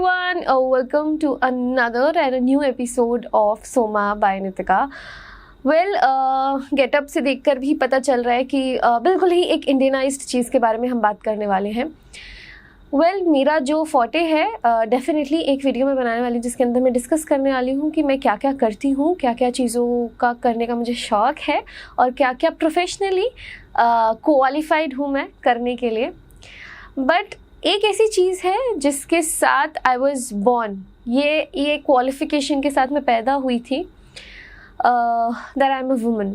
everyone, welcome to another and a new episode of Soma by Nitika. Getup से देखकर भी पता चल रहा है कि बिल्कुल ही एक इंडियनाइज्ड चीज़ के बारे में हम बात करने वाले हैं. मेरा जो फॉटे है डेफिनेटली एक वीडियो में बनाने वाली जिसके अंदर मैं डिस्कस करने वाली हूँ कि मैं क्या क्या करती हूँ, क्या क्या चीज़ों का करने का मुझे शौक़ है और क्या क्या प्रोफेशनली क्वालिफाइड हूँ मैं करने के लिए. बट एक ऐसी चीज़ है जिसके साथ आई वॉज बॉर्न, ये क्वालिफिकेशन के साथ मैं पैदा हुई थी, that I am a woman.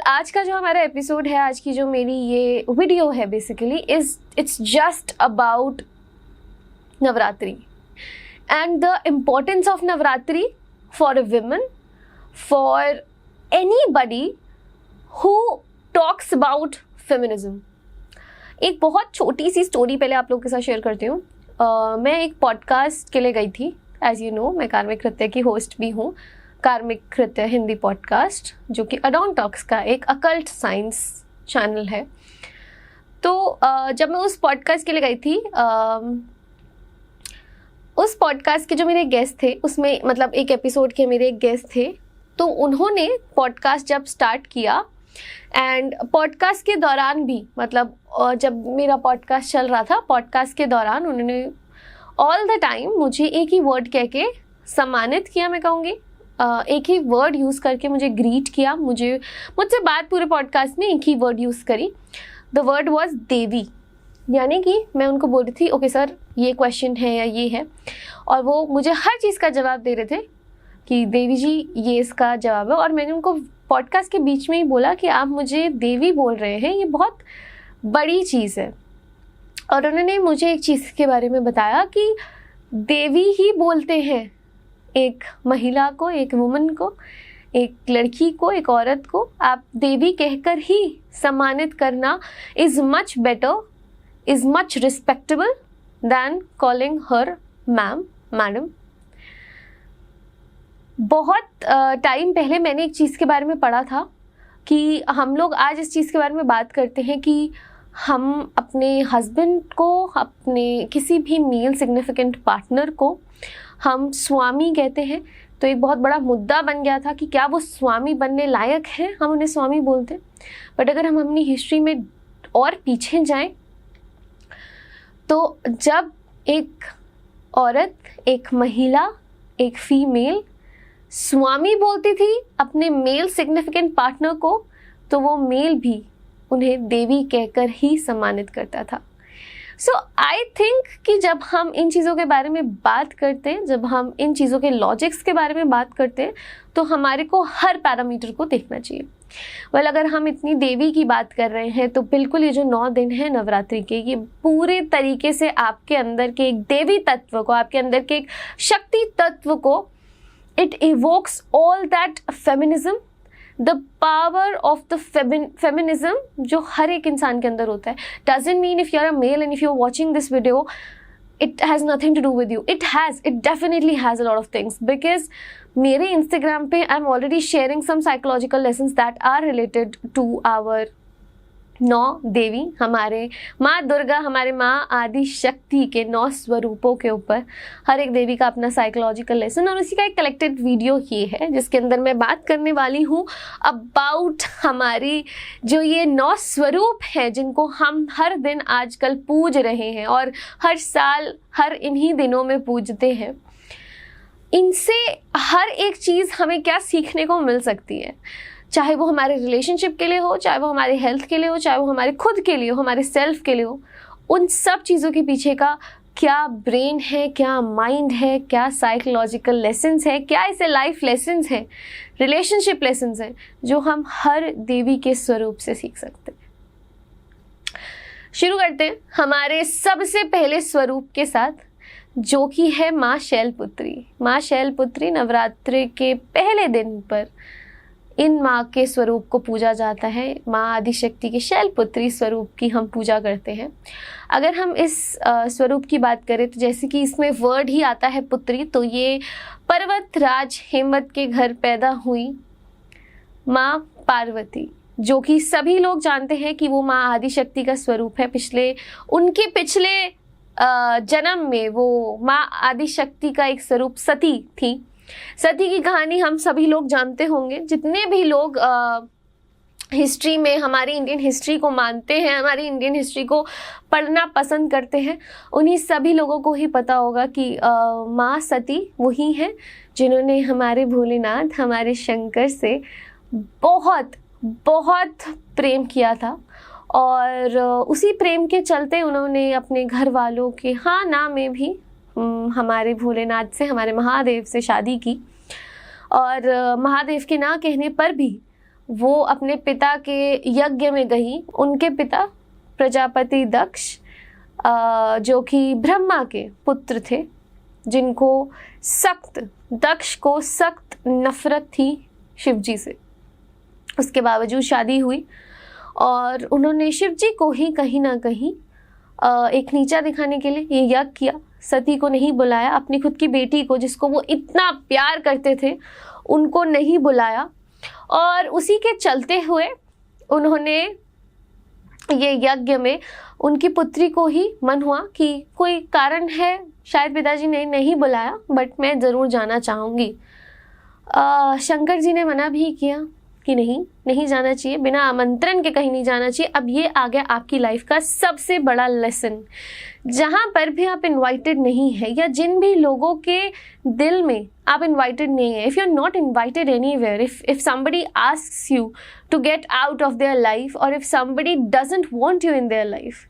आज का जो हमारा एपिसोड है, आज की जो मेरी ये वीडियो है basically it's just about Navratri and the importance of Navratri for a woman, for anybody who talks about feminism. एक बहुत छोटी सी स्टोरी पहले आप लोगों के साथ शेयर करती हूँ. मैं एक पॉडकास्ट के लिए गई थी. एज यू नो, मैं कार्मिक कृत्य की होस्ट भी हूँ. कार्मिक कृत्य हिंदी पॉडकास्ट जो कि अडॉन टॉक्स का एक अकल्ट साइंस चैनल है. तो जब मैं उस पॉडकास्ट के लिए गई थी, उस पॉडकास्ट के जो मेरे गेस्ट थे उसमें मतलब एक एपिसोड के मेरे एक गेस्ट थे. तो उन्होंने पॉडकास्ट जब स्टार्ट किया एंड पॉडकास्ट के दौरान भी मतलब जब मेरा पॉडकास्ट चल रहा था, पॉडकास्ट के दौरान उन्होंने ऑल द टाइम मुझे एक ही वर्ड कह के सम्मानित किया. मैं कहूँगी एक ही वर्ड यूज़ करके मुझे ग्रीट किया. मुझसे बात पूरे पॉडकास्ट में एक ही वर्ड यूज़ करी. द वर्ड वॉज देवी. यानी कि मैं उनको बोल रही थी ओके सर ये क्वेश्चन है या ये है, और वो मुझे हर चीज़ का जवाब दे रहे थे कि देवी जी ये इसका जवाब है. और मैंने उनको पॉडकास्ट के बीच में ही बोला कि आप मुझे देवी बोल रहे हैं, ये बहुत बड़ी चीज़ है. और उन्होंने मुझे एक चीज़ के बारे में बताया कि देवी ही बोलते हैं एक महिला को, एक वुमन को, एक लड़की को, एक औरत को. आप देवी कहकर ही सम्मानित करना is much better, is much respectable than calling her ma'am, madam. बहुत टाइम पहले मैंने एक चीज़ के बारे में पढ़ा था कि हम लोग आज इस चीज़ के बारे में बात करते हैं कि हम अपने हस्बैंड को, अपने किसी भी मेल सिग्निफिकेंट पार्टनर को हम स्वामी कहते हैं. तो एक बहुत बड़ा मुद्दा बन गया था कि क्या वो स्वामी बनने लायक हैं, हम उन्हें स्वामी बोलते हैं. बट अगर हम अपनी हिस्ट्री में और पीछे जाएं तो जब एक औरत, एक महिला, एक फीमेल स्वामी बोलती थी अपने मेल सिग्निफिकेंट पार्टनर को, तो वो मेल भी उन्हें देवी कहकर ही सम्मानित करता था. सो आई थिंक कि जब हम इन चीज़ों के बारे में बात करते हैं, जब हम इन चीज़ों के लॉजिक्स के बारे में बात करते हैं, तो हमारे को हर पैरामीटर को देखना चाहिए. अगर हम इतनी देवी की बात कर रहे हैं तो बिल्कुल ये जो 9 दिन हैं नवरात्रि के, ये पूरे तरीके से आपके अंदर के एक देवी तत्व को, आपके अंदर के एक शक्ति तत्व को, it evokes all that feminism, the power of the feminism जो हर एक इंसान के अंदर होता है. Doesn't mean if you're a male and if you're watching this video, it has nothing to do with you. It definitely has a lot of things, because मेरे Instagram पे I'm already sharing some psychological lessons that are related to our 9 देवी, हमारे माँ दुर्गा, हमारे माँ आदि शक्ति के 9 स्वरूपों के ऊपर हर एक देवी का अपना साइकोलॉजिकल लेसन. और उसी का एक कलेक्टेड वीडियो ये है जिसके अंदर मैं बात करने वाली हूँ अबाउट हमारी जो ये 9 स्वरूप हैं जिनको हम हर दिन आजकल पूज रहे हैं और हर साल हर इन्हीं दिनों में पूजते हैं. इनसे हर एक चीज़ हमें क्या सीखने को मिल सकती है, चाहे वो हमारे रिलेशनशिप के लिए हो, चाहे वो हमारे हेल्थ के लिए हो, चाहे वो हमारे खुद के लिए हो, हमारे सेल्फ के लिए हो. उन सब चीज़ों के पीछे का क्या ब्रेन है, क्या माइंड है, क्या साइकोलॉजिकल लेसन्स है, क्या ऐसे लाइफ लेसन्स हैं, रिलेशनशिप लेसन्स हैं जो हम हर देवी के स्वरूप से सीख सकते हैं. शुरू करते हैं हमारे सबसे पहले स्वरूप के साथ, जो कि है माँ शैलपुत्री. माँ शैलपुत्री नवरात्रि के पहले दिन पर इन माँ के स्वरूप को पूजा जाता है. माँ आदिशक्ति के शैलपुत्री स्वरूप की हम पूजा करते हैं. अगर हम इस स्वरूप की बात करें तो जैसे कि इसमें वर्ड ही आता है पुत्री, तो ये पर्वतराज हेमवत के घर पैदा हुई माँ पार्वती, जो कि सभी लोग जानते हैं कि वो माँ आदिशक्ति का स्वरूप है. उनके पिछले जन्म में वो माँ आदिशक्ति का एक स्वरूप सती थी। सती की कहानी हम सभी लोग जानते होंगे, जितने भी लोग हिस्ट्री में हमारी इंडियन हिस्ट्री को मानते हैं, हमारी इंडियन हिस्ट्री को पढ़ना पसंद करते हैं, उन्हीं सभी लोगों को ही पता होगा कि माँ सती वही हैं जिन्होंने हमारे भोलेनाथ, हमारे शंकर से बहुत बहुत प्रेम किया था। और उसी प्रेम के चलते उन्होंने अपने घर वालों के हाँ ना में भी हमारे भोलेनाथ से, हमारे महादेव से शादी की। और महादेव के ना कहने पर भी वो अपने पिता के यज्ञ में गई। उनके पिता प्रजापति दक्ष, जो कि ब्रह्मा के पुत्र थे, जिनको दक्ष को सख्त नफरत थी शिव जी से, उसके बावजूद शादी हुई और उन्होंने शिव जी को ही कहीं ना कहीं एक नीचा दिखाने के लिए ये यज्ञ किया। सती को नहीं बुलाया, अपनी खुद की बेटी को, जिसको वो इतना प्यार करते थे, उनको नहीं बुलाया। और उसी के चलते हुए उन्होंने ये यज्ञ में उनकी पुत्री को ही मन हुआ कि कोई कारण है, शायद पिताजी ने नहीं बुलाया, बट मैं ज़रूर जाना चाहूँगी। शंकर जी ने मना भी किया कि नहीं जाना चाहिए, बिना आमंत्रण के कहीं नहीं जाना चाहिए। अब ये आ गया आपकी लाइफ का सबसे बड़ा लेसन। जहाँ पर भी आप इनवाइटेड नहीं है, या जिन भी लोगों के दिल में आप इनवाइटेड नहीं है, if you are not invited anywhere, if somebody asks you to get out of their life, और if somebody doesn't want you in their life,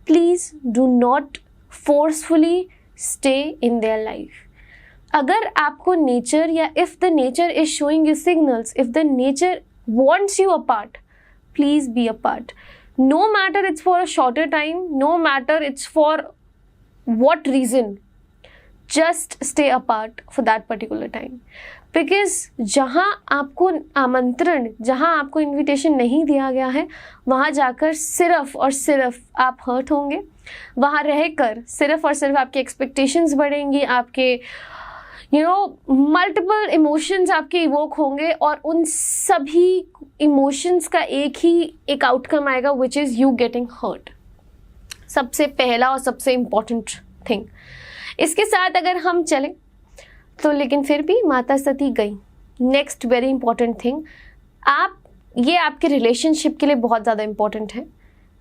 please do not forcefully stay in their life. अगर आपको nature, या if the nature is showing you signals, if the nature wants you apart, please be apart. No matter it's for a shorter time, no matter it's for what reason, just stay apart for that particular time. Because जहाँ आपको आमंत्रण, जहाँ आपको invitation नहीं दिया गया है, वहाँ जाकर सिर्फ और सिर्फ आप हर्ट होंगे। वहाँ रहकर सिर्फ और सिर्फ आपके एक्सपेक्टेशंस बढ़ेंगी, आपके मल्टीपल इमोशंस आपके इवोक होंगे, और उन सभी इमोशंस का एक आउटकम आएगा, which is you getting hurt. सबसे पहला और सबसे इम्पॉर्टेंट थिंग। इसके साथ अगर हम चलें तो, लेकिन फिर भी माता सती गई। नेक्स्ट वेरी इंपॉर्टेंट थिंग, ये आपके रिलेशनशिप के लिए बहुत ज़्यादा इम्पॉर्टेंट है।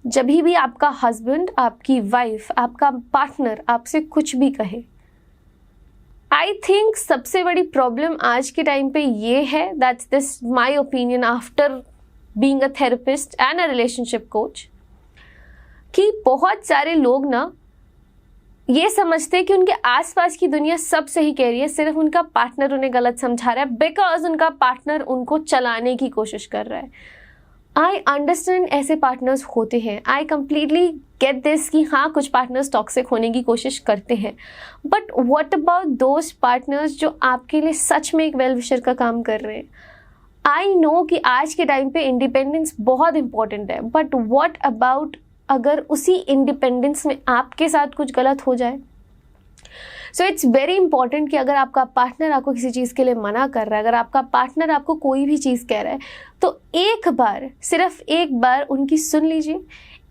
जब भी आपका हस्बैंड, आपकी वाइफ, आपका पार्टनर आपसे कुछ भी कहे, आई थिंक सबसे बड़ी प्रॉब्लम आज के टाइम पे ये है, that's this my opinion after being a therapist and a relationship coach, कि बहुत सारे लोग ना ये समझते हैं कि उनके आसपास की दुनिया सब सही कह रही है, सिर्फ उनका पार्टनर उन्हें गलत समझा रहा है, बिकॉज उनका पार्टनर उनको चलाने की कोशिश कर रहा है। आई अंडरस्टैंड ऐसे पार्टनर्स होते हैं, आई कम्प्लीटली गेट दिस कि हाँ, कुछ पार्टनर्स टॉक्सिक होने की कोशिश करते हैं, but what about those partners जो आपके लिए सच में एक वेल विशर का काम कर रहे हैं। आई नो कि आज के टाइम पे इंडिपेंडेंस बहुत इंपॉर्टेंट है, बट व्हाट अबाउट अगर उसी इंडिपेंडेंस में आपके साथ कुछ गलत हो जाए। सो इट्स वेरी इंपॉर्टेंट कि अगर आपका पार्टनर आपको किसी चीज़ के लिए मना कर रहा है, अगर आपका पार्टनर आपको कोई भी चीज़ कह रहा है, तो एक बार, सिर्फ एक बार उनकी सुन लीजिए।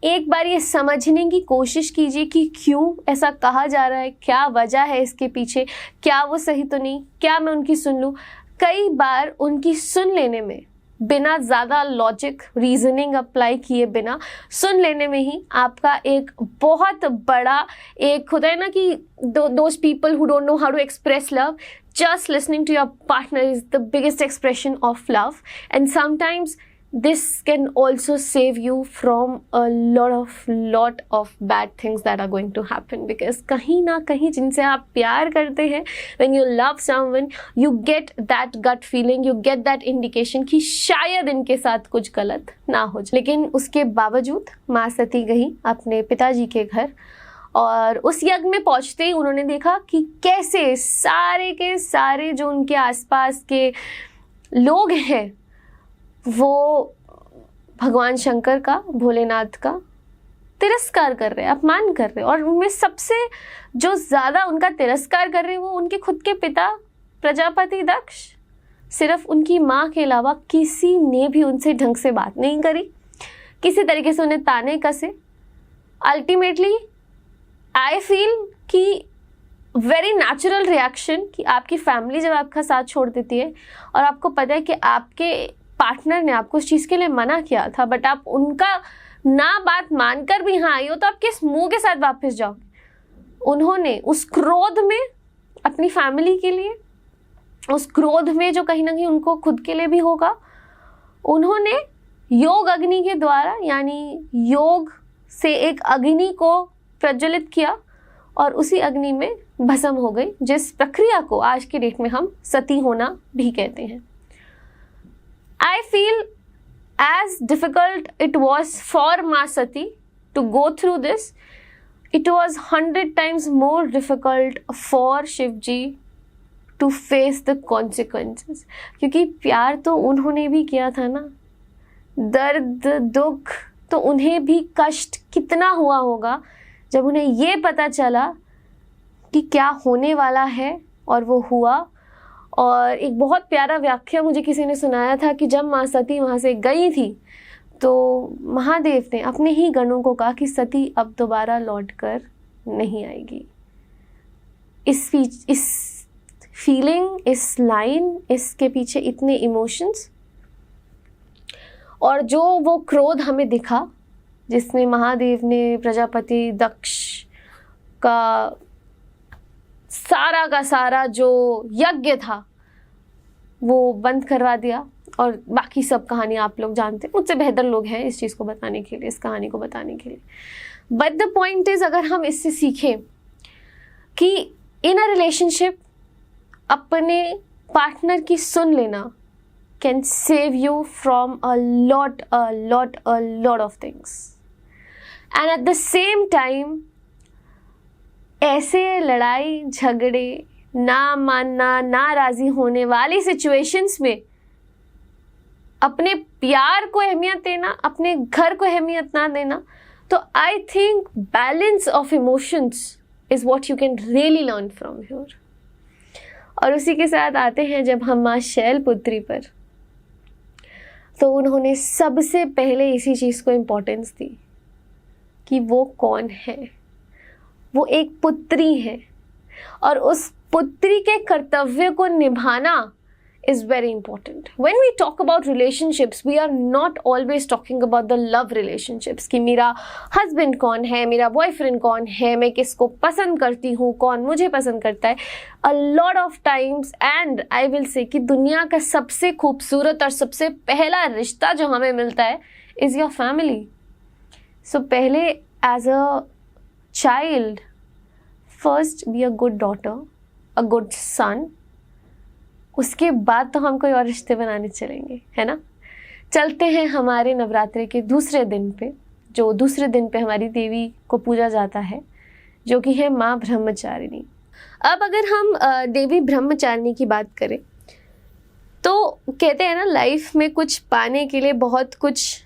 एक बार ये समझने की कोशिश कीजिए कि क्यों ऐसा कहा जा रहा है, क्या वजह है इसके पीछे, क्या वो सही तो नहीं, क्या मैं उनकी सुन लूँ। कई बार उनकी सुन लेने में, बिना ज़्यादा लॉजिक रीजनिंग अप्लाई किए बिना सुन लेने में ही आपका एक बहुत बड़ा एक होता है ना कि those people who don't know how to express love, just listening to your partner is the biggest expression of love, and sometimes this can also save you from a lot of bad things that are going to happen, because कहीं ना कहीं जिनसे आप प्यार करते हैं, when you love someone you get that gut feeling, you get that indication कि शायद इनके साथ कुछ गलत ना हो जाए। लेकिन उसके बावजूद माँ सती गई अपने पिताजी के घर, और उस यज्ञ में पहुंचते ही उन्होंने देखा कि कैसे सारे के सारे जो उनके आसपास के लोग हैं वो भगवान शंकर का, भोलेनाथ का तिरस्कार कर रहे हैं, अपमान कर रहे हैं। और उनमें सबसे जो ज़्यादा उनका तिरस्कार कर रहे हैं वो उनके खुद के पिता प्रजापति दक्ष। सिर्फ उनकी माँ के अलावा किसी ने भी उनसे ढंग से बात नहीं करी, किसी तरीके से उन्हें ताने कसे। अल्टीमेटली आई फील कि वेरी नेचुरल रिएक्शन कि आपकी फैमिली जब आपका साथ छोड़ देती है और आपको पता है कि आपके पार्टनर ने आपको उस चीज़ के लिए मना किया था, बट आप उनका ना बात मानकर भी हाँ आई हो, तो आप किस मुंह के साथ वापस जाओगे? उन्होंने उस क्रोध में अपनी फैमिली के लिए, उस क्रोध में जो कहीं ना कहीं उनको खुद के लिए भी होगा, उन्होंने योग अग्नि के द्वारा, यानी योग से एक अग्नि को प्रज्वलित किया और उसी अग्नि में भस्म हो गई, जिस प्रक्रिया को आज की डेट में हम सती होना भी कहते हैं। I feel as difficult it was for माँ सती to go through this, it was 100 times more difficult for Shivji to face the consequences, क्योंकि प्यार तो उन्होंने भी किया था ना, दर्द दुख तो उन्हें भी कष्ट कितना हुआ होगा जब उन्हें ये पता चला कि क्या होने वाला है और वो हुआ। और एक बहुत प्यारा व्याख्या मुझे किसी ने सुनाया था कि जब माँ सती वहाँ से गई थी तो महादेव ने अपने ही गणों को कहा कि सती अब दोबारा लौट कर नहीं आएगी। इस फीलिंग, इस लाइन, इसके पीछे इतने इमोशंस, और जो वो क्रोध हमें दिखा जिसमें महादेव ने प्रजापति दक्ष का सारा जो यज्ञ था वो बंद करवा दिया। और बाकी सब कहानी आप लोग जानते हैं, मुझसे बेहतर लोग हैं इस चीज़ को बताने के लिए, इस कहानी को बताने के लिए। बट द पॉइंट इज, अगर हम इससे सीखें कि इन अ रिलेशनशिप अपने पार्टनर की सुन लेना can save you from a lot of things, and at the same time ऐसे लड़ाई झगड़े, ना मानना, नाराज़ी होने वाली सिचुएशंस में अपने प्यार को अहमियत देना, अपने घर को अहमियत ना देना, तो I think balance of emotions is what you can really learn from here. और उसी के साथ आते हैं जब हम माँ शैलपुत्री पर, तो उन्होंने सबसे पहले इसी चीज़ को इम्पोर्टेंस दी कि वो कौन है। वो एक पुत्री है और उस पुत्री के कर्तव्य को निभाना is very important. When we talk about relationships, we are not always talking about the love relationships कि मेरा husband कौन है, मेरा boyfriend कौन है, मैं किसको पसंद करती हूँ, कौन मुझे पसंद करता है। A lot of times, and I will say कि दुनिया का सबसे खूबसूरत और सबसे पहला रिश्ता जो हमें मिलता है is your family. So पहले as a child, first be a good daughter, a good son. उसके बाद तो हम कोई और रिश्ते बनाने चलेंगे, है ना। चलते हैं हमारे नवरात्रि के दूसरे दिन पे, जो दूसरे दिन पे हमारी देवी को पूजा जाता है, जो कि है माँ ब्रह्मचारिणी। अब अगर हम देवी ब्रह्मचारिणी की बात करें तो कहते हैं ना, लाइफ में कुछ पाने के लिए बहुत कुछ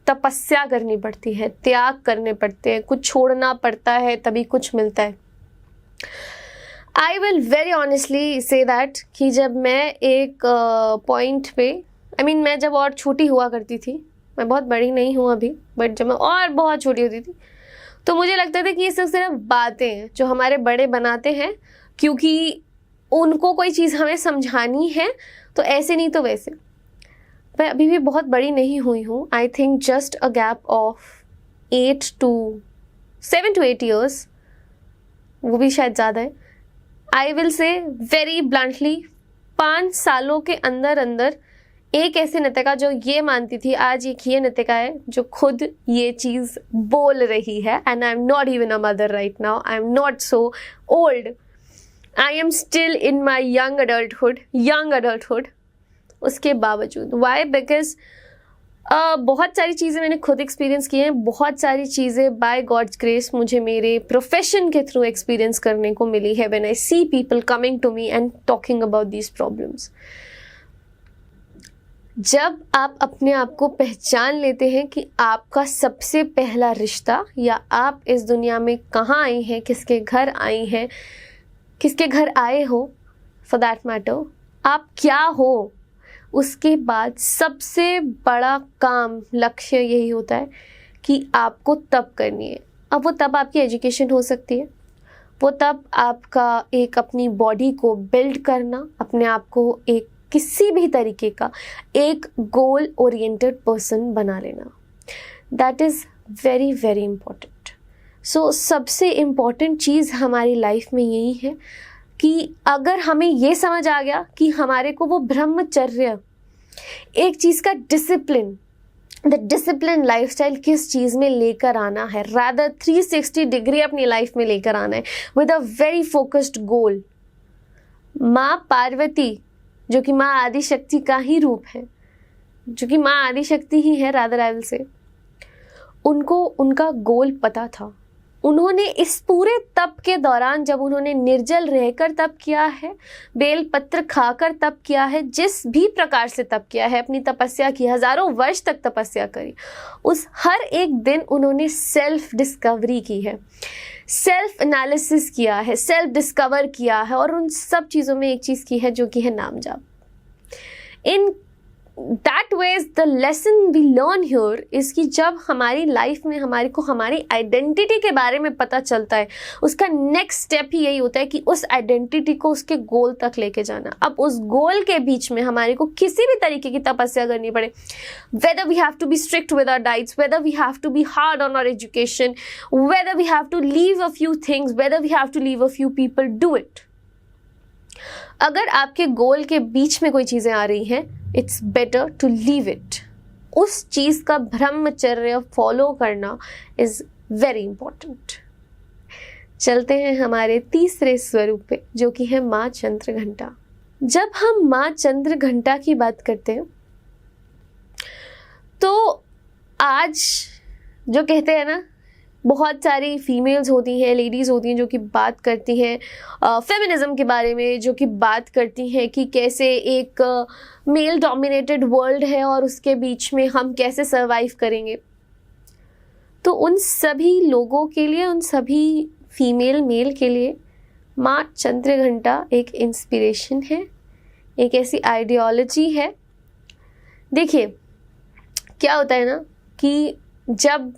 तपस्या करनी पड़ती है, त्याग करने पड़ते हैं, कुछ छोड़ना पड़ता है, तभी कुछ मिलता है। I will very honestly say that कि जब मैं एक पॉइंट पे, मैं जब और छोटी हुआ करती थी, मैं बहुत बड़ी नहीं हूँ अभी, बट जब मैं और बहुत छोटी होती थी तो मुझे लगता था कि ये सब सिर्फ बातें हैं जो हमारे बड़े बनाते हैं, क्योंकि उनको कोई चीज़ हमें समझानी है, तो ऐसे नहीं तो वैसे। मैं अभी भी बहुत बड़ी नहीं हुई हूँ। I think just a gap of 7 to 8 years, वो भी शायद ज़्यादा है। I will say very bluntly 5 सालों के अंदर अंदर एक ऐसी नृत्यिका जो ये मानती थी, आज एक ये नृत्यिका है जो खुद ये चीज़ बोल रही है। And I am not even a mother right now, I am not so old, I am still in my young adulthood. उसके बावजूद वाई, बिकॉज बहुत सारी चीज़ें मैंने खुद एक्सपीरियंस की हैं, बहुत सारी चीज़ें बाय गॉड्स ग्रेस मुझे मेरे प्रोफेशन के थ्रू एक्सपीरियंस करने को मिली है when I see people coming to me and talking about these problems. जब आप अपने आप को पहचान लेते हैं कि आपका सबसे पहला रिश्ता, या आप इस दुनिया में कहाँ आई हैं, किसके घर आई हैं, किसके घर आए हो, फॉर दैट मैटर आप क्या हो, उसके बाद सबसे बड़ा काम, लक्ष्य यही होता है कि आपको तप करनी है, अब वो तब आपकी एजुकेशन हो सकती है, वो तब आपका एक अपनी बॉडी को बिल्ड करना, अपने आप को एक किसी भी तरीके का एक गोल ओरिएंटेड पर्सन बना लेना, that is very very important. So सबसे इम्पॉर्टेंट चीज़ हमारी लाइफ में यही है कि अगर हमें ये समझ आ गया कि हमारे को वो ब्रह्मचर्य, एक चीज़ का डिसिप्लिन, द डिसिप्लिन लाइफस्टाइल किस चीज़ में लेकर आना है, रादर 360 डिग्री अपनी लाइफ में लेकर आना है विद अ वेरी फोकस्ड गोल। माँ पार्वती जो कि माँ आदिशक्ति का ही रूप है, जो कि माँ आदिशक्ति ही है राधा रायल से, उनको उनका गोल पता था। उन्होंने इस पूरे तप के दौरान, जब उन्होंने निर्जल रहकर तप किया है, बेल पत्र खाकर तप किया है, जिस भी प्रकार से तप किया है, अपनी तपस्या की, हजारों वर्ष तक तपस्या करी, उस हर एक दिन उन्होंने सेल्फ डिस्कवरी की है, सेल्फ एनालिसिस किया है, सेल्फ डिस्कवर किया है, और उन सब चीज़ों में एक चीज़ की है जो कि है नाम जाप। In that ways the lesson we learn here is कि जब हमारी लाइफ में हमारे को हमारी आइडेंटिटी के बारे में पता चलता है, उसका नेक्स्ट स्टेप ही यही होता है कि उस आइडेंटिटी को उसके गोल तक लेके जाना। अब उस गोल के बीच में हमारे को किसी भी तरीके की तपस्या करनी पड़े, whether we have to be strict with our diets, whether we have to be hard on our education, whether we have to leave a few things, whether we have to leave a few people, do it. अगर आपके गोल के बीच में कोई चीज़ें आ रही हैं, it's better to leave it. उस चीज़ का ब्रह्मचर्य फॉलो करना इज़ वेरी इंपॉर्टेंट। चलते हैं हमारे तीसरे स्वरूप पे, जो कि है माँ चंद्रघंटा। जब हम माँ चंद्रघंटा की बात करते हैं तो आज जो कहते हैं ना, बहुत सारी फीमेल्स होती हैं, लेडीज़ होती हैं जो कि बात करती हैं फेमिनिज़म के बारे में, जो कि बात करती हैं कि कैसे एक मेल डोमिनेटेड वर्ल्ड है और उसके बीच में हम कैसे सर्वाइव करेंगे। तो उन सभी लोगों के लिए, उन सभी फीमेल मेल के लिए माँ चंद्रघंटा एक इंस्पिरेशन है, एक ऐसी आइडियोलॉजी है। देखिए क्या होता है ना कि जब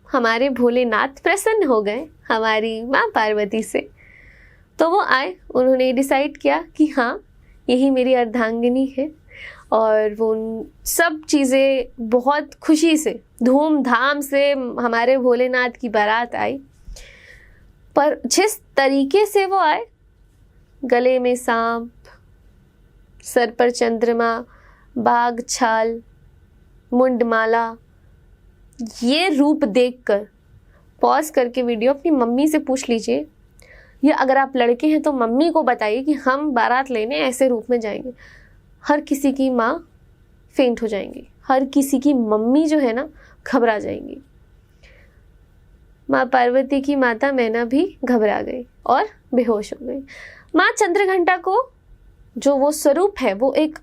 हमारे भोलेनाथ प्रसन्न हो गए हमारी माँ पार्वती से, तो वो आए, उन्होंने डिसाइड किया कि हाँ यही मेरी अर्धांगिनी है, और वो सब चीज़ें बहुत खुशी से धूमधाम से हमारे भोलेनाथ की बारात आई। पर जिस तरीके से वो आए, गले में सांप, सर पर चंद्रमा, बाघ छाल, मुंडमाला, ये रूप देखकर पॉज करके वीडियो अपनी मम्मी से पूछ लीजिए, या अगर आप लड़के हैं तो मम्मी को बताइए कि हम बारात लेने ऐसे रूप में जाएंगे। हर किसी की माँ फेंट हो जाएंगी, हर किसी की मम्मी जो है ना घबरा जाएंगी। माँ पार्वती की माता मैना भी घबरा गई और बेहोश हो गई। माँ चंद्रघंटा को जो वो स्वरूप है, वो एक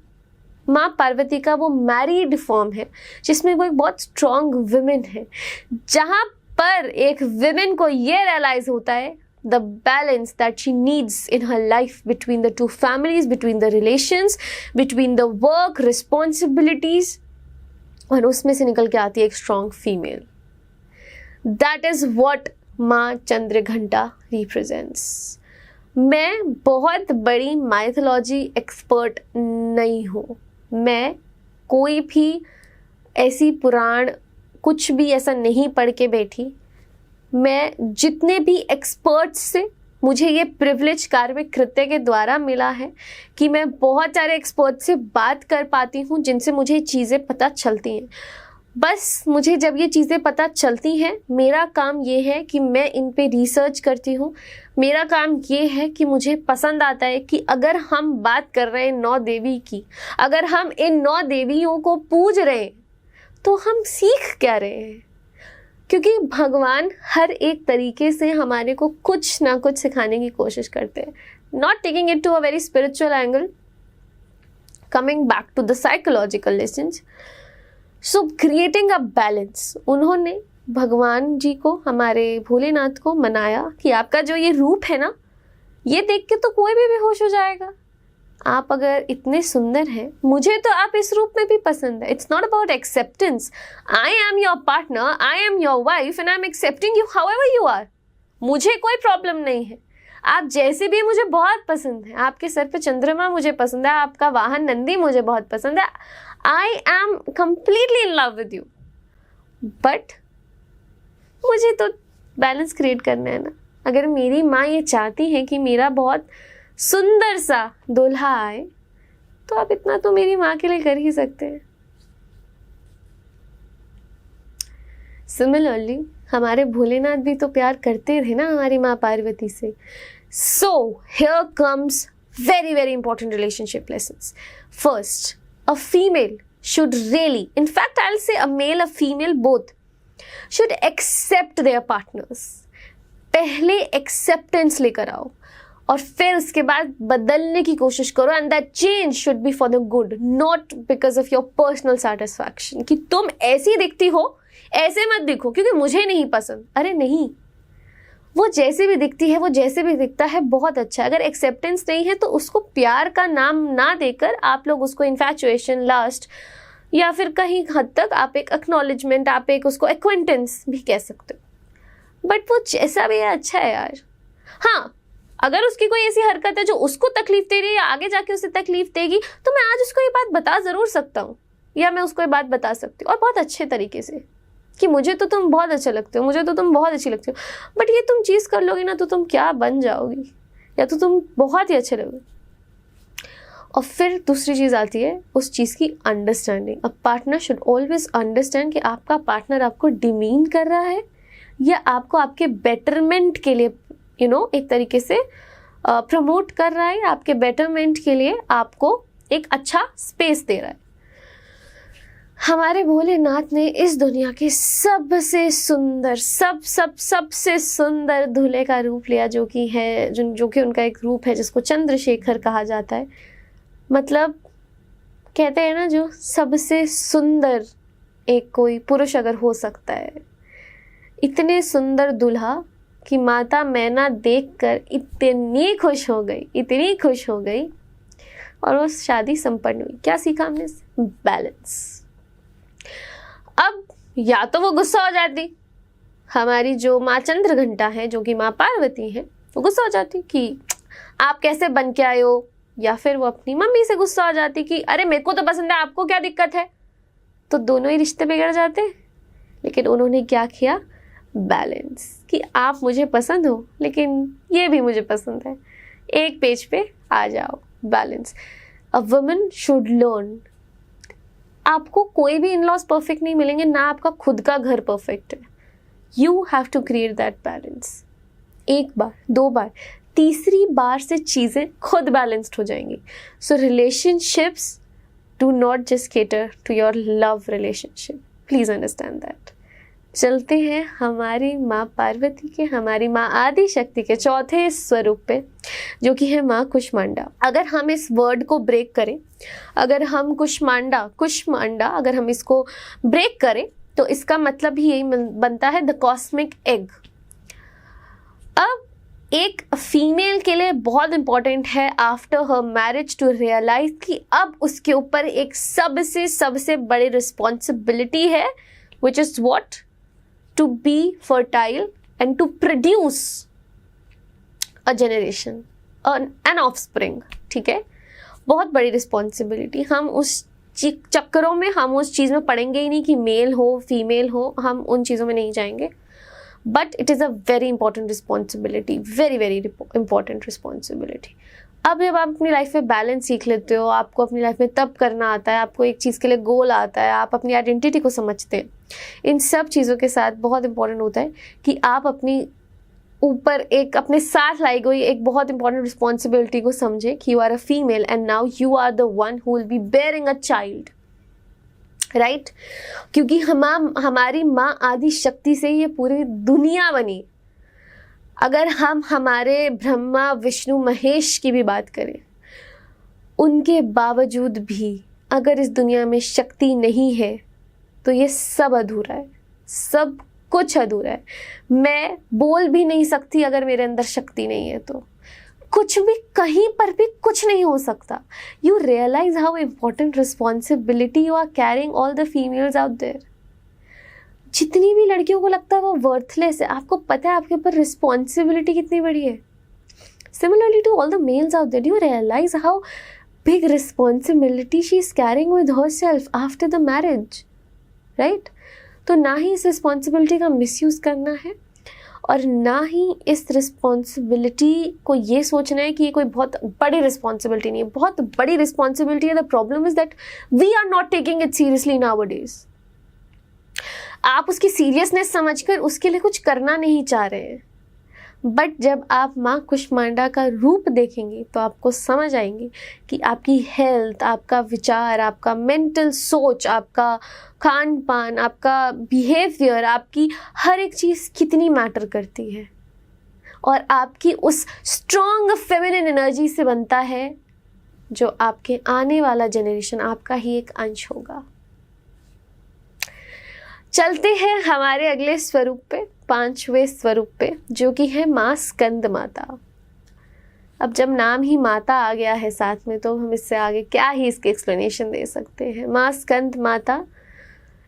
माँ पार्वती का वो मैरिड फॉर्म है, जिसमें वो एक बहुत स्ट्रॉन्ग विमेन है, जहाँ पर एक विमेन को ये रियलाइज होता है the balance that she needs in her life between the two families, between the relations, between the work responsibilities, और उसमें से निकल के आती है एक strong female. That is what माँ चंद्रघंटा रिप्रेजेंट्स। मैं बहुत बड़ी माइथोलॉजी एक्सपर्ट नहीं हूँ, मैं कोई भी ऐसी पुराण कुछ भी ऐसा नहीं पढ़ के बैठी। मैं जितने भी एक्सपर्ट्स से मुझे ये प्रिविलेज कार्मिक कृत्य के द्वारा मिला है कि मैं बहुत सारे एक्सपर्ट से बात कर पाती हूँ, जिनसे मुझे चीज़ें पता चलती हैं। बस मुझे जब ये चीज़ें पता चलती हैं, मेरा काम ये है कि मैं इन पे रिसर्च करती हूँ। मेरा काम ये है कि मुझे पसंद आता है कि अगर हम बात कर रहे हैं 9 देवी की, अगर हम इन 9 देवियों को पूज रहे हैं, तो हम सीख क्या रहे हैं? क्योंकि भगवान हर एक तरीके से हमारे को कुछ ना कुछ सिखाने की कोशिश करते हैं। Not taking it to a very spiritual angle, coming back to the psychological lessons. So creating a balance, उन्होंने भगवान जी को, हमारे भोलेनाथ को मनाया कि आपका जो ये रूप है ना, ये देख के तो कोई भी बेहोश हो जाएगा। आप अगर इतने सुंदर हैं, मुझे तो आप इस रूप में भी पसंद है. It's not about acceptance. I am your partner, I am your wife and I am accepting you however you are. मुझे कोई प्रॉब्लम नहीं है. आप जैसे भी मुझे बहुत पसंद है. आपके सर पे चंद्रमा मुझे पसंद है, आपका वाहन नंदी मुझे बहुत पसंद है. I am completely in love with you. But मुझे तो बैलेंस क्रिएट करना है ना. अगर मेरी माँ ये चाहती है कि मेरा बहुत सुंदर सा दूल्हा आए, तो आप इतना तो मेरी माँ के लिए कर ही सकते हैं. सिमिलरली हमारे भोलेनाथ भी तो प्यार करते थे ना हमारी माँ पार्वती से. So here comes very very important relationship lessons. First, a female should really, in fact I'll say a male, a female, both should accept their partners. पहले acceptance लेकर आओ और फिर उसके बाद बदलने की कोशिश करो. And that change should be for the good, not because of your personal satisfaction. कि तुम ऐसी दिखती हो, ऐसे मत दिखो क्योंकि मुझे नहीं पसंद. अरे नहीं, वो जैसे भी दिखती है, वो जैसे भी दिखता है बहुत अच्छा है. अगर एक्सेप्टेंस नहीं है तो उसको प्यार का नाम ना देकर आप लोग उसको इन्फैचुएशन, लस्ट या फिर कहीं हद तक आप एक एक्नॉलेजमेंट, आप एक उसको एक्वेंटेंस भी कह सकते हो. बट वो जैसा भी है अच्छा है यार. हाँ, अगर उसकी कोई ऐसी हरकत है जो उसको तकलीफ दे रही है या आगे जाके उसे तकलीफ देगी, तो मैं आज उसको ये बात बता ज़रूर सकता हूँ, या मैं उसको ये बात बता सकती हूँ और बहुत अच्छे तरीके से कि मुझे तो तुम बहुत अच्छे लगते हो, मुझे तो तुम बहुत अच्छी लगती हो. बट ये तुम चीज़ कर लोगी ना तो तुम क्या बन जाओगी, या तो तुम बहुत ही अच्छे लगोगे. और फिर दूसरी चीज़ आती है उस चीज़ की understanding. A partner should always understand कि आपका पार्टनर आपको डिमीन कर रहा है या आपको आपके बेटरमेंट के लिए एक तरीके से प्रमोट कर रहा है, आपके बेटरमेंट के लिए आपको एक अच्छा स्पेस दे रहा है. हमारे भोलेनाथ ने इस दुनिया के सबसे सुंदर सबसे सुंदर दूल्हे का रूप लिया, जो कि उनका एक रूप है जिसको चंद्रशेखर कहा जाता है. मतलब कहते हैं ना, जो सबसे सुंदर एक कोई पुरुष अगर हो सकता है, इतने सुंदर दूल्हा कि माता मैना देखकर इतनी खुश हो गई और वो शादी संपन्न हुई. क्या सीखा हमने? बैलेंस. अब या तो वो गुस्सा हो जाती, हमारी जो माँ चंद्रघंटा है, जो कि माँ पार्वती है, वो गुस्सा हो जाती कि आप कैसे बन के आए हो, या फिर वो अपनी मम्मी से गुस्सा हो जाती कि अरे मेरे को तो पसंद है, आपको क्या दिक्कत है. तो दोनों ही रिश्ते बिगड़ जाते. लेकिन उन्होंने क्या किया? बैलेंस. कि आप मुझे पसंद हो लेकिन ये भी मुझे पसंद है, एक पेज पे आ जाओ. Balance. A woman should learn. आपको कोई भी इन लॉज परफेक्ट नहीं मिलेंगे, ना आपका खुद का घर परफेक्ट है. You have to create that balance. एक बार, दो बार, तीसरी बार से चीज़ें खुद बैलेंस्ड हो जाएंगी. So relationships do not just cater to your love relationship. Please understand that. चलते हैं हमारी माँ पार्वती के, हमारी माँ आदि शक्ति के चौथे स्वरूप पे, जो कि है माँ कुष्मांडा. अगर हम इस वर्ड को ब्रेक करें, अगर हम कुष्मांडा अगर हम इसको ब्रेक करें तो इसका मतलब ही यही बनता है, द कॉस्मिक एग. अब एक फीमेल के लिए बहुत इंपॉर्टेंट है after her marriage to realize कि अब उसके ऊपर एक सबसे बड़ी रिस्पॉन्सिबिलिटी है, which is what? To be fertile and to produce a generation, an offspring. ठीक है, बहुत बड़ी रिस्पॉन्सिबिलिटी. हम उस चक्करों में, हम उस चीज़ में पढ़ेंगे ही नहीं कि मेल हो फीमेल हो, हम उन चीज़ों में नहीं जाएंगे. But it is a very important responsibility, very important responsibility. अब जब आप अपनी लाइफ में बैलेंस सीख लेते हो, आपको अपनी लाइफ में तब करना आता है, आपको एक चीज़ के लिए गोल आता है, आप अपनी आइडेंटिटी को समझते हैं, इन सब चीज़ों के साथ बहुत इंपॉर्टेंट होता है कि आप अपनी ऊपर एक अपने साथ लाई गई एक बहुत इंपॉर्टेंट रिस्पॉन्सिबिलिटी को समझे कि you are a female and now you are the one who will be bearing a child. Right. क्योंकि हमारी माँ आदि शक्ति से ये पूरी दुनिया बनी. अगर हम हमारे ब्रह्मा विष्णु महेश की भी बात करें, उनके बावजूद भी अगर इस दुनिया में शक्ति नहीं है तो ये सब अधूरा है, सब कुछ अधूरा है. मैं बोल भी नहीं सकती अगर मेरे अंदर शक्ति नहीं है. तो कुछ भी कहीं पर भी कुछ नहीं हो सकता. You realize how important responsibility you are carrying all the females out there. जितनी भी लड़कियों को लगता है वो वर्थलेस है, आपको पता है आपके ऊपर रिस्पॉन्सिबिलिटी कितनी बड़ी है. Similarly to all the males out there, you realize how big responsibility she is carrying with herself after the marriage, right. तो ना ही इस रिस्पॉन्सिबिलिटी का मिसयूज करना है और ना ही इस रिस्पॉन्सिबिलिटी को ये सोचना है कि ये कोई बहुत बड़ी रिस्पॉन्सिबिलिटी नहीं है. बहुत बड़ी रिस्पॉन्सिबिलिटी है. The problem is that we are not taking it seriously nowadays. आप उसकी सीरियसनेस समझकर उसके लिए कुछ करना नहीं चाह रहे हैं. बट जब आप माँ कुष्मांडा का रूप देखेंगे तो आपको समझ आएंगे कि आपकी हेल्थ, आपका विचार, आपका मेंटल सोच, आपका खान पान, आपका बिहेवियर, आपकी हर एक चीज़ कितनी मैटर करती है. और आपकी उस स्ट्रॉन्ग फेमिनिन एनर्जी से बनता है जो आपके आने वाला जनरेशन आपका ही एक अंश होगा. चलते हैं हमारे अगले स्वरूप पे, 5वें स्वरूप पे, जो कि है माँ स्कंद माता. अब जब नाम ही माता आ गया है साथ में तो हम इससे आगे क्या ही इसके एक्सप्लेनेशन दे सकते हैं. माँ स्कंद माता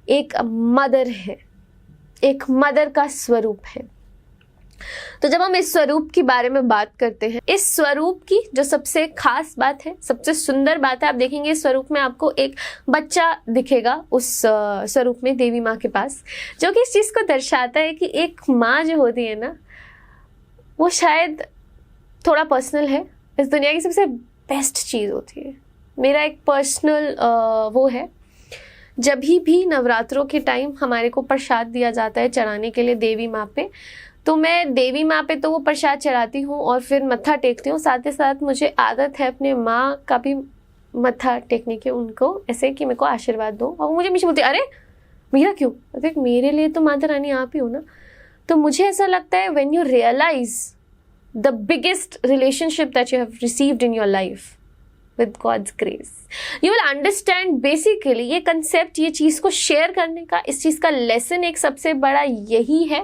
एक मदर है, एक मदर का स्वरूप है. तो जब हम इस स्वरूप के बारे में बात करते हैं, इस स्वरूप की जो सबसे खास बात है, सबसे सुंदर बात है, आप देखेंगे इस स्वरूप में आपको एक बच्चा दिखेगा उस स्वरूप में देवी माँ के पास, जो कि इस चीज़ को दर्शाता है कि एक माँ जो होती है ना, वो शायद थोड़ा पर्सनल है, इस दुनिया की सबसे बेस्ट चीज़ होती है. मेरा एक पर्सनल वो है, जब भी नवरात्रों के टाइम हमारे को प्रसाद दिया जाता है चढ़ाने के लिए देवी माँ पे, तो मैं देवी माँ पे तो वो प्रसाद चढ़ाती हूँ और फिर मत्था टेकती हूँ. साथ ही साथ मुझे आदत है अपने माँ का भी मत्था टेकने की, उनको ऐसे कि मेरे को आशीर्वाद दो. और वो मुझे हमेशा बोलती है, अरे मेरा क्यों, देख मेरे लिए तो माता रानी आप ही हो ना. तो मुझे ऐसा लगता है when you realize the biggest relationship that you have received in your life with God's grace, you will understand basically ये कंसेप्ट, ये चीज़ को शेयर करने का, इस चीज़ का लेसन एक सबसे बड़ा यही है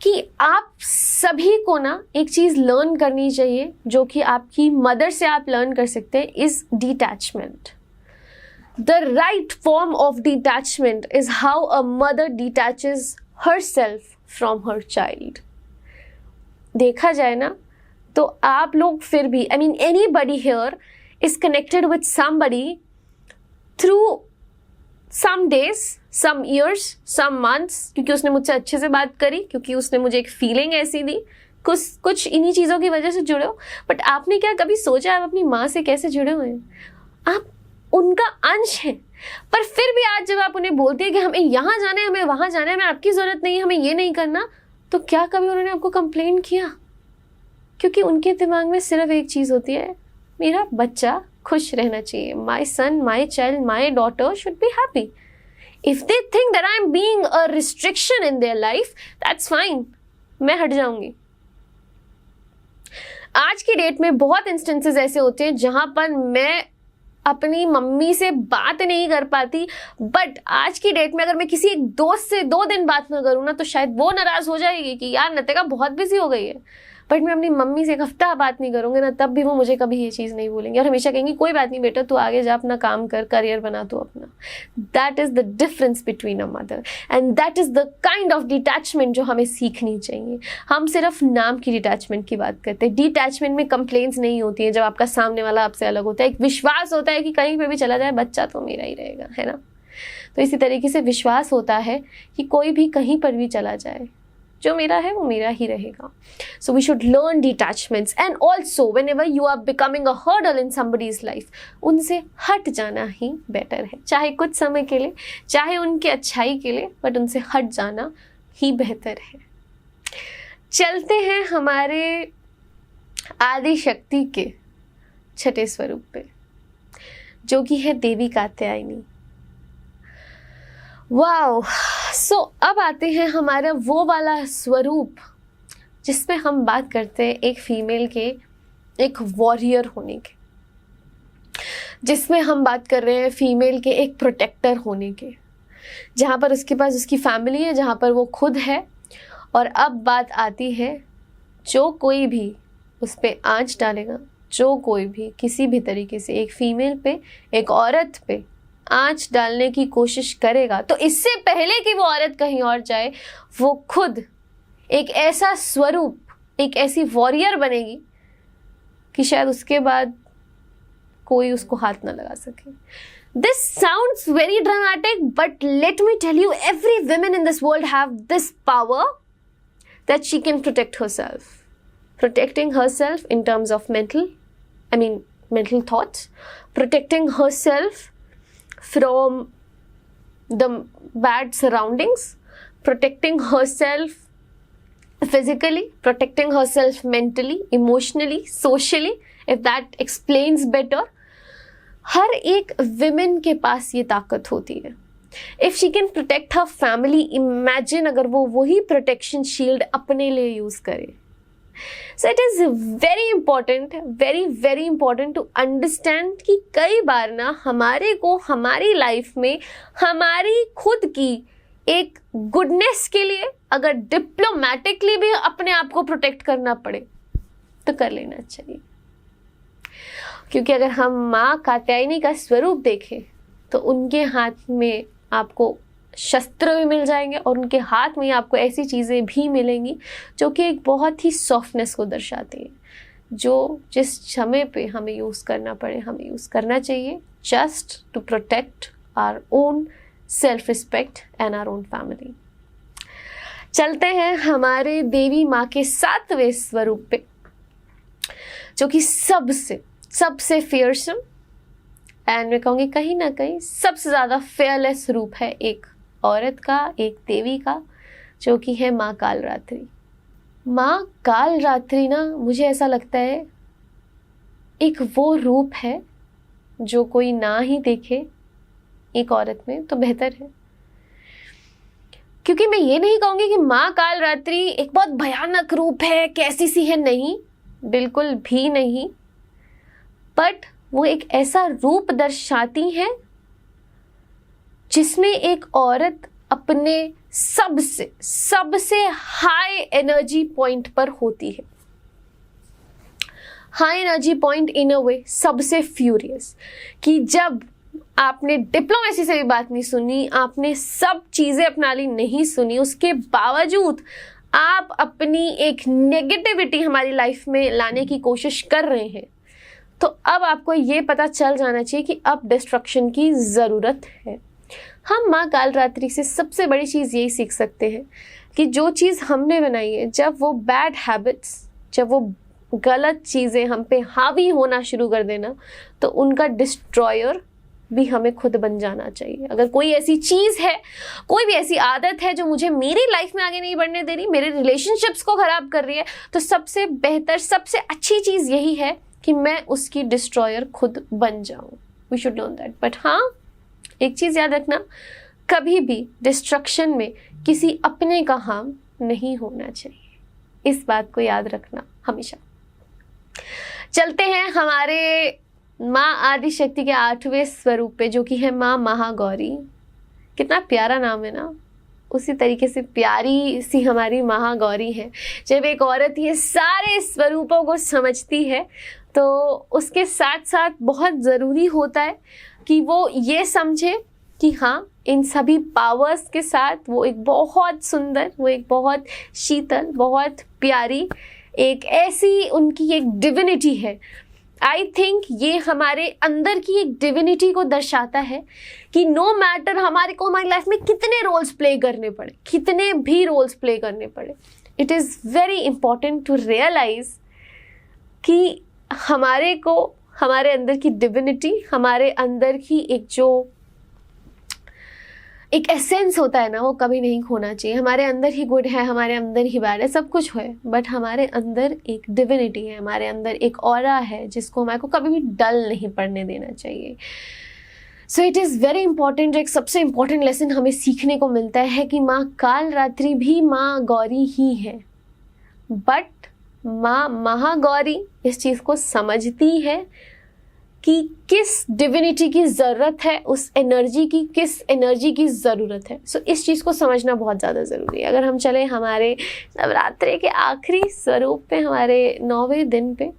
कि आप सभी को ना एक चीज़ लर्न करनी चाहिए जो कि आपकी मदर से आप लर्न कर सकते हैं, is detachment. The right form of detachment is how a mother detaches herself from her child. देखा जाए ना तो आप लोग फिर भी, I mean anybody here is connected with somebody through some days, some years, some months, क्योंकि उसने मुझसे अच्छे से बात करी, क्योंकि उसने मुझे एक फीलिंग ऐसी दी, कुछ इन्हीं चीज़ों की वजह से जुड़े हो. बट आपने क्या कभी सोचा आप अपनी माँ से कैसे जुड़े हुए हैं? आप उनका अंश हैं. पर फिर भी आज जब आप उन्हें बोलते हैं कि हमें यहाँ जाना है, हमें वहाँ जाना है, हमें आपकी ज़रूरत नहीं है, हमें ये नहीं करना, तो क्या कभी उन्होंने आपको कंप्लेन किया? क्योंकि उनके दिमाग में सिर्फ एक चीज़ होती है, मेरा बच्चा खुश रहना चाहिए. My son, my child, my daughter should be happy. If they think that I am being a restriction in their life, that's fine, मैं हट जाऊंगी. आज की डेट में बहुत इंस्टेंसेस ऐसे होते हैं जहां पर मैं अपनी मम्मी से बात नहीं कर पाती, बट आज की डेट में अगर मैं किसी एक दोस्त से 2 दिन बात ना करूँ ना तो शायद वो नाराज हो जाएगी कि यार नतिका बहुत बिजी हो गई है. बट मैं अपनी मम्मी से 1 हफ्ता बात नहीं करूँगी ना, तब भी वो मुझे कभी ये चीज़ नहीं बोलेंगे और हमेशा कहेंगी कोई बात नहीं बेटा, तू आगे जा, अपना काम कर, करियर बना तू अपना. That is the difference between a mother and that is the kind of detachment जो हमें सीखनी चाहिए. हम सिर्फ नाम की डिटैचमेंट की बात करते हैं. डिटैचमेंट में कंप्लेंट्स नहीं होती है जब आपका सामने वाला आपसे अलग होता है. एक विश्वास होता है कि कहीं पर भी चला जाए बच्चा तो मेरा ही रहेगा, है ना. तो इसी तरीके से विश्वास होता है कि कोई भी कहीं पर भी चला जाए, जो मेरा है वो मेरा ही रहेगा. So we should learn detachments and also whenever you are becoming a hurdle in somebody's life, उनसे हट जाना ही बेटर है. चाहे कुछ समय के लिए, चाहे उनके अच्छाई के लिए, बट उनसे हट जाना ही बेहतर है. चलते हैं हमारे आदि शक्ति के 6ठे स्वरूप पे, जो कि है देवी कात्यायनी. वाओ. सो अब आते हैं हमारा वो वाला स्वरूप जिसमें हम बात करते हैं एक फीमेल के, एक वॉरियर होने के, जिसमें हम बात कर रहे हैं फीमेल के एक प्रोटेक्टर होने के, जहाँ पर उसके पास उसकी फैमिली है, जहाँ पर वो खुद है. और अब बात आती है जो कोई भी उस पे आंच डालेगा, जो कोई भी किसी भी तरीके से एक फीमेल पे, एक औरत पे आंच डालने की कोशिश करेगा, तो इससे पहले कि वो औरत कहीं और जाए, वो खुद एक ऐसा स्वरूप, एक ऐसी वॉरियर बनेगी कि शायद उसके बाद कोई उसको हाथ ना लगा सके. This sounds very dramatic, but let me tell you, every woman in this world have this power that she can protect herself. Protecting herself in terms of mental thoughts, protecting herself from the bad surroundings, protecting herself physically, protecting herself mentally, emotionally, socially, if that explains better. हर एक women के पास ये ताकत होती है. If she can protect her family, imagine अगर वो वही protection shield अपने लिए यूज करे. So it is very important, very very important to understand कि कई बार ना हमारे को हमारी लाइफ में हमारी खुद की एक गुडनेस के लिए अगर डिप्लोमेटिकली भी अपने आप को प्रोटेक्ट करना पड़े तो कर लेना चाहिए. क्योंकि अगर हम माँ कात्यायनी का स्वरूप देखें तो उनके हाथ में आपको शस्त्र भी मिल जाएंगे और उनके हाथ में आपको ऐसी चीज़ें भी मिलेंगी जो कि एक बहुत ही सॉफ्टनेस को दर्शाती है, जो जिस समय पे हमें यूज़ करना पड़े हमें यूज़ करना चाहिए, just to protect our own self respect and our own family. चलते हैं हमारे देवी माँ के 7वें स्वरूप पे, जो कि सबसे फियरसम एंड मैं कहूँगी कहीं ना कहीं सबसे ज़्यादा फेयरलेस रूप है एक औरत का, एक देवी का, जो कि है माँ कालरात्रि. माँ कालरात्रि ना मुझे ऐसा लगता है एक वो रूप है जो कोई ना ही देखे एक औरत में तो बेहतर है. क्योंकि मैं ये नहीं कहूँगी कि माँ कालरात्रि एक बहुत भयानक रूप है, कैसी सी है, नहीं, बिल्कुल भी नहीं. बट वो एक ऐसा रूप दर्शाती है जिसमें एक औरत अपने सबसे हाई एनर्जी पॉइंट पर होती है. हाई एनर्जी पॉइंट इन अ वे सबसे फ्यूरियस, कि जब आपने डिप्लोमेसी से भी बात नहीं सुनी, आपने सब चीज़ें अपना ली नहीं सुनी, उसके बावजूद आप अपनी एक नेगेटिविटी हमारी लाइफ में लाने की कोशिश कर रहे हैं, तो अब आपको ये पता चल जाना चाहिए कि अब डिस्ट्रक्शन की ज़रूरत है. हम माँ कालरात्रि से सबसे बड़ी चीज़ यही सीख सकते हैं कि जो चीज़ हमने बनाई है, जब वो बैड हैबिट्स, जब वो गलत चीज़ें हम पे हावी होना शुरू कर देना, तो उनका डिस्ट्रॉयर भी हमें खुद बन जाना चाहिए. अगर कोई ऐसी चीज़ है, कोई भी ऐसी आदत है जो मुझे मेरी लाइफ में आगे नहीं बढ़ने दे रही, मेरे रिलेशनशिप्स को ख़राब कर रही है, तो सबसे बेहतर, सबसे अच्छी चीज़ यही है कि मैं उसकी डिस्ट्रॉयर खुद बन जाऊं. We should learn that. But हाँ, एक चीज़ याद रखना, कभी भी डिस्ट्रक्शन में किसी अपने का हार्म नहीं होना चाहिए. इस बात को याद रखना हमेशा. चलते हैं हमारे माँ आदिशक्ति के 8वें स्वरूप पे, जो कि है माँ महागौरी. कितना प्यारा नाम है ना. उसी तरीके से प्यारी सी हमारी महागौरी है. जब एक औरत ये सारे स्वरूपों को समझती है तो उसके साथ साथ बहुत ज़रूरी होता है कि वो ये समझे कि हाँ, इन सभी पावर्स के साथ वो एक बहुत सुंदर, वो एक बहुत शीतल, बहुत प्यारी, एक ऐसी उनकी एक डिविनिटी है. आई थिंक ये हमारे अंदर की एक डिविनिटी को दर्शाता है कि नो मैटर हमारे को हमारी लाइफ में कितने रोल्स प्ले करने पड़े, कितने भी रोल्स प्ले करने पड़े, it is very important to realize कि हमारे को हमारे अंदर की डिविनिटी, हमारे अंदर की एक जो एक एसेंस होता है ना, वो कभी नहीं खोना चाहिए. हमारे अंदर ही गुड है, हमारे अंदर ही बैड है, सब कुछ है, बट हमारे अंदर एक डिविनिटी है, हमारे अंदर एक ऑरा है जिसको हमारे को कभी भी डल नहीं पड़ने देना चाहिए. So it is very important. एक सबसे इम्पॉर्टेंट लेसन हमें सीखने को मिलता है कि माँ कालरात्रि भी माँ गौरी ही है, बट माँ महागौरी इस चीज़ को समझती है कि किस डिविनिटी की ज़रूरत है, उस एनर्जी की किस एनर्जी की ज़रूरत है। सो इस चीज़ को समझना बहुत ज़्यादा ज़रूरी है। अगर हम चले हमारे नवरात्रि के आखिरी स्वरूप पे, हमारे 9वें दिन पे,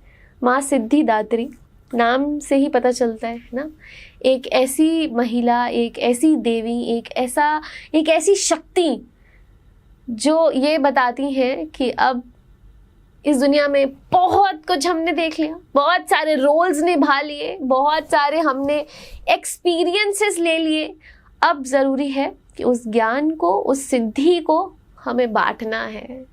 माँ सिद्धिदात्री, नाम से ही पता चलता है ना, एक ऐसी महिला, एक ऐसी देवी, एक ऐसी शक्ति जो ये बताती हैं कि अब इस दुनिया में बहुत कुछ हमने देख लिया, बहुत सारे रोल्स निभा लिए, बहुत सारे हमने एक्सपीरियंसेस ले लिए। अब ज़रूरी है कि उस ज्ञान को, उस सिद्धि को हमें बांटना है।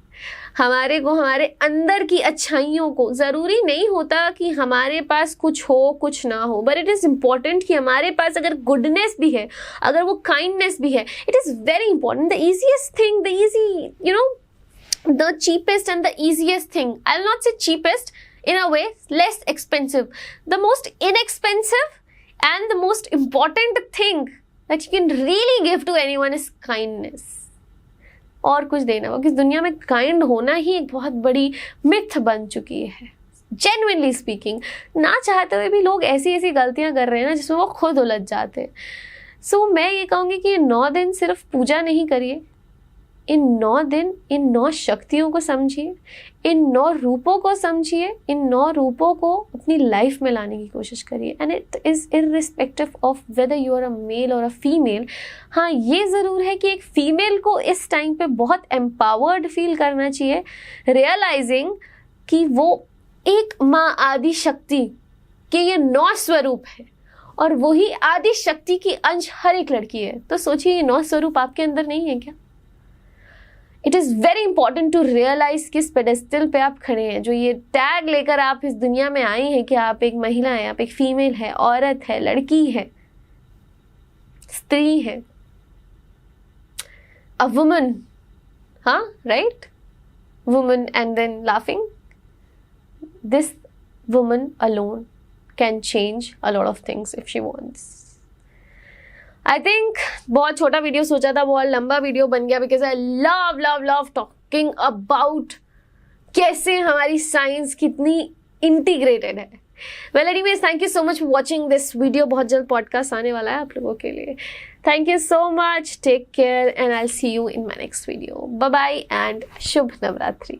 हमारे अंदर की अच्छाइयों को, ज़रूरी नहीं होता कि हमारे पास कुछ हो कुछ ना हो, बट इट इज़ इम्पॉर्टेंट कि हमारे पास अगर गुडनेस भी है, अगर वो काइंडनेस भी है, it is very important. The easiest thing, the easy, you know, the cheapest and the easiest thing, I'll not say cheapest, in a way less expensive, the most inexpensive and the most important thing that you can really give to anyone is kindness. और कुछ देना हो, क्योंकि दुनिया में kind होना ही एक बहुत बड़ी मिथ बन चुकी है। जेन्युइनली स्पीकिंग, ना चाहते हुए भी लोग ऐसी ऐसी गलतियां कर रहे हैं ना, जिसमें वो खुद उलझ जाते हैं। सो मैं ये कहूँगी कि 9 दिन सिर्फ पूजा नहीं करिए, इन 9 दिन इन 9 शक्तियों को समझिए, इन 9 रूपों को समझिए, इन 9 रूपों को अपनी लाइफ में लाने की कोशिश करिए। And it is irrespective of whether you are a male और अ फीमेल। हाँ, ये ज़रूर है कि एक फ़ीमेल को इस टाइम पे बहुत एम्पावर्ड फील करना चाहिए, रियलाइजिंग कि वो एक माँ आदि शक्ति के ये 9 स्वरूप है और वही आदि शक्ति की अंश हर एक लड़की है। तो सोचिए, ये 9 स्वरूप आपके अंदर नहीं है क्या? It is very important to realize किस पेडेस्टल पे आप खड़े हैं। जो ये टैग लेकर आप इस दुनिया में आई हैं कि आप एक महिला हैं, आप एक फीमेल है, औरत है, लड़की है, स्त्री है, अ वुमन, हाँ, right, woman and then laughing, this woman alone can change a lot of things if she wants. I think बहुत छोटा वीडियो सोचा था, बहुत लंबा वीडियो बन गया, because I love love love talking about कैसे हमारी साइंस कितनी इंटीग्रेटेड है। Well anyways, thank you so much for watching this video. बहुत जल्द पॉडकास्ट आने वाला है आप लोगों के लिए। Thank you so much, take care and I will see you in my next video. Bye bye and शुभ नवरात्रि।